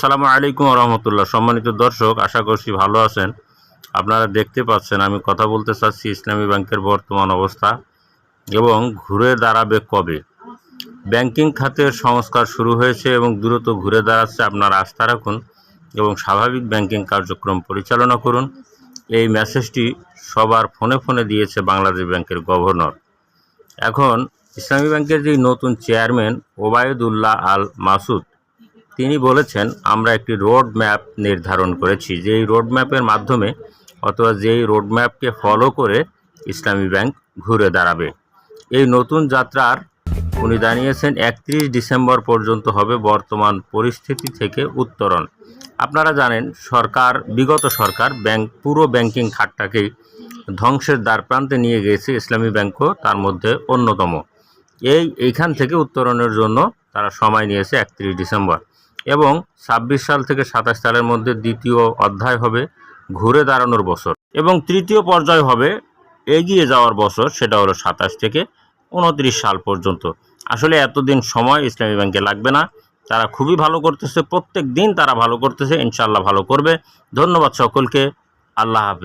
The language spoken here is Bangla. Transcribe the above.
আসসালামু আলাইকুম রহমতুল্লাহ। সম্মানিত দর্শক, আশা করছি ভালো আছেন। আপনারা দেখতে পাচ্ছেন আমি কথা বলতে চাচ্ছি ইসলামী ব্যাংকের বর্তমান অবস্থা এবং ঘুরে দাঁড়াবে কবে। ব্যাংকিং খাতের সংস্কার শুরু হয়েছে এবং দ্রুত ঘুরে দাঁড়াচ্ছে। আপনারা আস্থা রাখুন এবং স্বাভাবিক ব্যাংকিং কার্যক্রম পরিচালনা করুন। এই মেসেজটি সবার ফোনে ফোনে দিয়েছে বাংলাদেশ ব্যাংকের গভর্নর। এখন ইসলামী ব্যাংকের যে নতুন চেয়ারম্যান ওবায়দুল্লাহ আল মাসুদ, তিনি বলেছেন আমরা একটি রোড ম্যাপ নির্ধারণ করেছি, যেই রোড ম্যাপের মাধ্যমে অথবা যেই রোড ম্যাপকে ফলো করে ইসলামী ব্যাংক ঘুরে দাঁড়াবে। এই নতুন যাত্রার উনি জানিয়েছেন 31 ডিসেম্বর পর্যন্ত হবে বর্তমান পরিস্থিতি থেকে উত্তরণ। আপনারা জানেন বিগত সরকার পুরো ব্যাংকিং খাতটাকেই ধ্বংসের দ্বারপ্রান্তে নিয়ে গিয়েছে, ইসলামী ব্যাংকও তার মধ্যে অন্যতম। এইখান থেকে উত্তরণের জন্য তারা সময় নিয়েছে 31 ডিসেম্বর এবং 26 সাল থেকে 27 সালের মধ্যে দ্বিতীয় অধ্যায় হবে ঘুরে দাঁড়ানোর বছর এবং তৃতীয় পর্যায় হবে এগিয়ে যাওয়ার বছর, সেটা হলো 27 থেকে 29 সাল পর্যন্ত। আসলে এতদিন সময় ইসলামী ব্যাংকে লাগবে না, তারা খুবই ভালো করতেছে, প্রত্যেক দিন তারা ভালো করতেছে, ইনশাআল্লাহ ভালো করবে। ধন্যবাদ সকলকে, আল্লাহ হাফেজ।